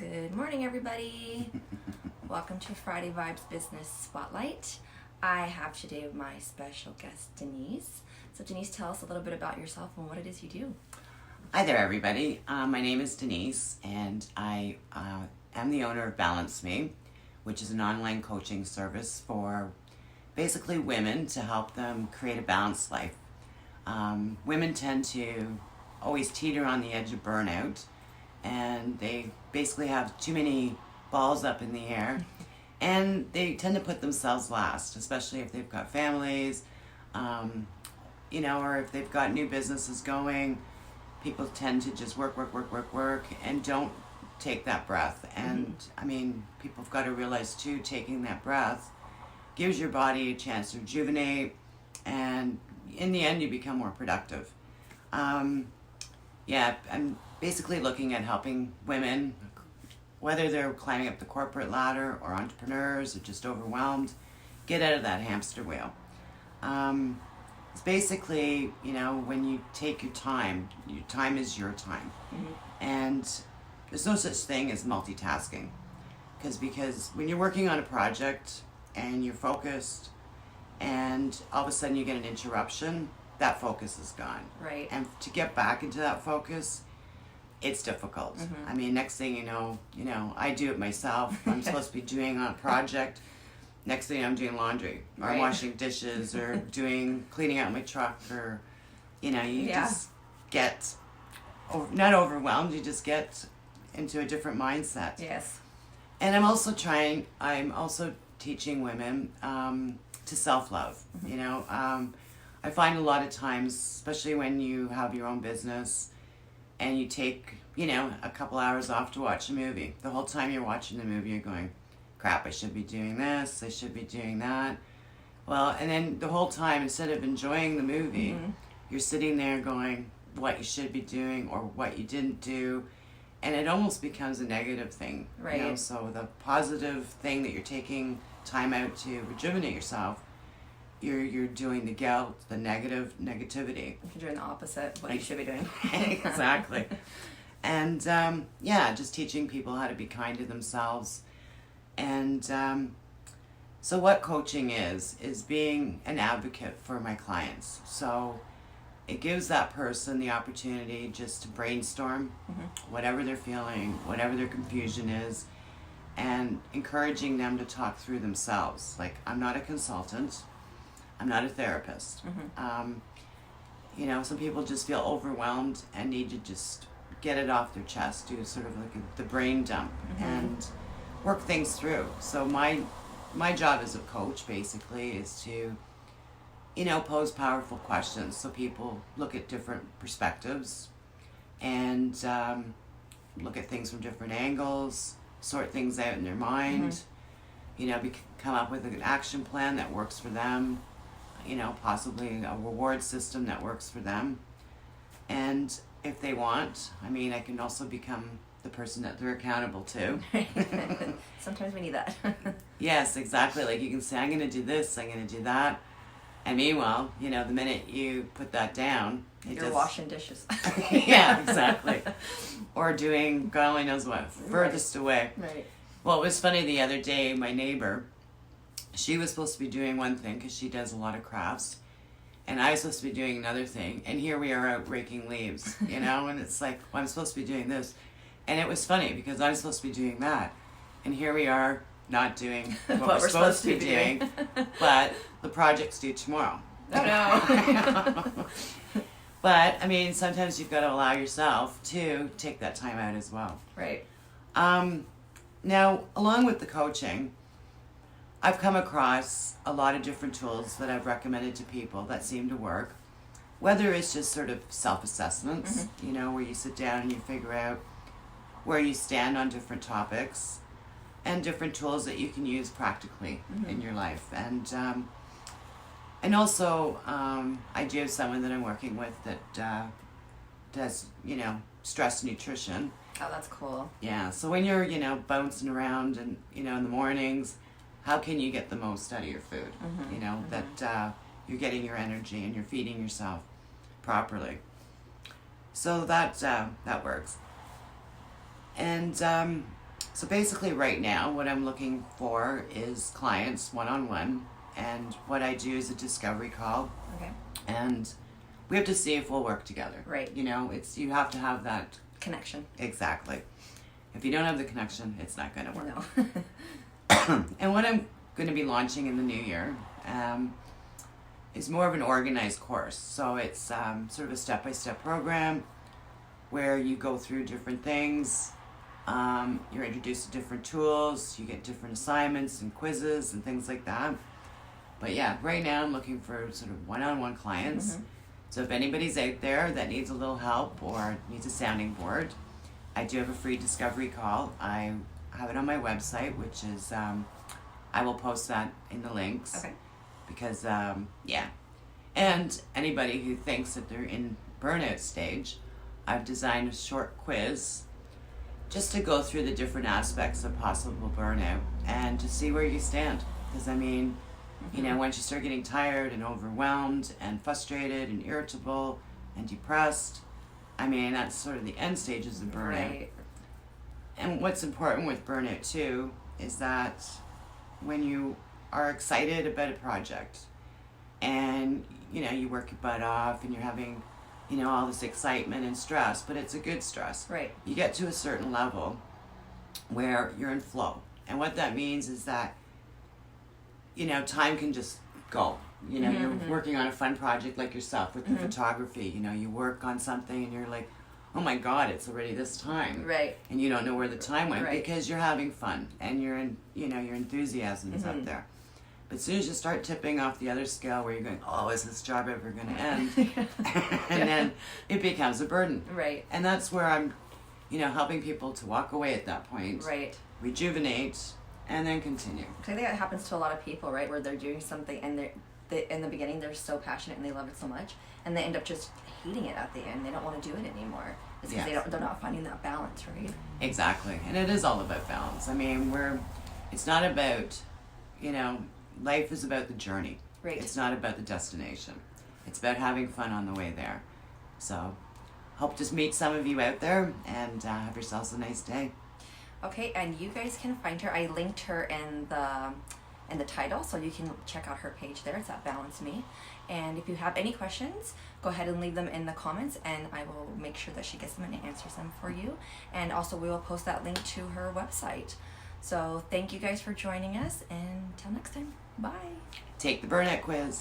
Good morning, everybody. Welcome to Friday Vibes Business Spotlight. I have today my special guest, Denise. So Denise, tell us a little bit about yourself and what it is you do. Hi there, everybody. My name is Denise, and I am the owner of Balance Me, which is an online coaching service for basically women to help them create a balanced life. Women tend to always teeter on the edge of burnout, and they basically have too many balls up in the air, and they tend to put themselves last, especially if they've got families, or if they've got new businesses going. People tend to just work, and don't take that breath. And I mean, people have got to realize too, taking that breath gives your body a chance to rejuvenate, and in the end, you become more productive. I'm basically looking at helping women, whether they're climbing up the corporate ladder or entrepreneurs or just overwhelmed, get out of that hamster wheel. It's basically, when you take your time is your time. And there's no such thing as multitasking. Because when you're working on a project and you're focused and all of a sudden you get an interruption, that focus is gone. Right. And to get back into that focus, it's difficult. I mean, next thing you know, I do it myself. I'm supposed to be doing on a project. Next thing I'm doing laundry, or I'm washing dishes, or cleaning out my truck, or, just get, not overwhelmed, you just get into a different mindset. Yes. And I'm also teaching women to self-love. I find a lot of times, especially when you have your own business and you take, a couple hours off to watch a movie. The whole time you're watching the movie, you're going, crap, I should be doing this, I should be doing that. Well, and then the whole time, instead of enjoying the movie, you're sitting there going what you should be doing or what you didn't do. And it almost becomes a negative thing. Right. So the positive thing that you're taking time out to rejuvenate yourself, you're doing the guilt, the negativity. You're doing the opposite of what you should be doing. Exactly. And just teaching people how to be kind to themselves. And so what coaching is being an advocate for my clients. So it gives that person the opportunity just to brainstorm whatever they're feeling, whatever their confusion is, and encouraging them to talk through themselves. Like, I'm not a consultant. I'm not a therapist. Some people just feel overwhelmed and need to just get it off their chest, do sort of like the brain dump and work things through. So my job as a coach basically is to, pose powerful questions so people look at different perspectives and look at things from different angles, sort things out in their mind, come up with an action plan that works for them, possibly a reward system that works for them. And if they want, I can also become the person that they're accountable to. Sometimes we need that. Yes, exactly. Like, you can say, I'm going to do this, I'm going to do that. And meanwhile, the minute you put that down, you're washing dishes. Yeah, exactly. Or doing God only knows what, furthest away. Right. Well, it was funny the other day, my neighbor, she was supposed to be doing one thing because she does a lot of crafts. And I was supposed to be doing another thing. And here we are out raking leaves, and it's like, well, I'm supposed to be doing this. And it was funny because I'm supposed to be doing that. And here we are not doing what we're supposed to be doing. But the project's due tomorrow. Oh, no. But, sometimes you've got to allow yourself to take that time out as well. Right. Now, along with the coaching, I've come across a lot of different tools that I've recommended to people that seem to work. Whether it's just sort of self-assessments, where you sit down and you figure out where you stand on different topics, and different tools that you can use practically in your life. And also, I do have someone that I'm working with that does, stress nutrition. Oh, that's cool. Yeah, so when you're, bouncing around and, in the mornings, how can you get the most out of your food? That you're getting your energy and you're feeding yourself properly. So that works. And So basically right now what I'm looking for is clients one-on-one, and what I do is a discovery call, Okay. and we have to see if we'll work together. Right. You know, you have to have that. Connection. Exactly. If you don't have the connection, it's not going to work. No. And what I'm going to be launching in the new year is more of an organized course. So it's sort of a step-by-step program where you go through different things. You're introduced to different tools. You get different assignments and quizzes and things like that. But yeah, right now I'm looking for sort of one-on-one clients. Mm-hmm. So if anybody's out there that needs a little help or needs a sounding board, I do have a free discovery call. I have it on my website, which is, I will post that in the links. Okay. Because, yeah. And anybody who thinks that they're in burnout stage, I've designed a short quiz just to go through the different aspects of possible burnout and to see where you stand. Because, I mean, you know, once you start getting tired and overwhelmed and frustrated and irritable and depressed, I mean, that's sort of the end stages of burnout. Right. And what's important with burnout too is that when you are excited about a project and, you know, you work your butt off and you're having, you know, all this excitement and stress, but it's a good stress. Right. You get to a certain level where you're in flow. And what that means is that, you know, time can just go. You know, you're working on a fun project like yourself with the photography. You know, you work on something and you're like, oh my God, it's already this time. Right. And you don't know where the time went Right. because you're having fun and you're in, you know, your enthusiasm is up there. But as soon as you start tipping off the other scale where you're going, oh, is this job ever going to end? And then it becomes a burden. Right. And that's where I'm, you know, helping people to walk away at that point, Right. rejuvenate, and then continue. I think that happens to a lot of people, right? Where they're doing something and they in the beginning they're so passionate and they love it so much, and they end up just hating it at the end. They don't want to do it anymore. It's because Yes. they're not finding that balance, right? Exactly. And it is all about balance. I mean, it's not about, you know, life is about the journey. Right. It's not about the destination. It's about having fun on the way there. So, hope to meet some of you out there and have yourselves a nice day. Okay, and you guys can find her. I linked her in the title, so you can check out her page there. It's at Balance Me. And if you have any questions, go ahead and leave them in the comments, and I will make sure that she gets them and answers them for you. And also, we will post that link to her website. So thank you guys for joining us, and until next time, bye. Take the burnout quiz.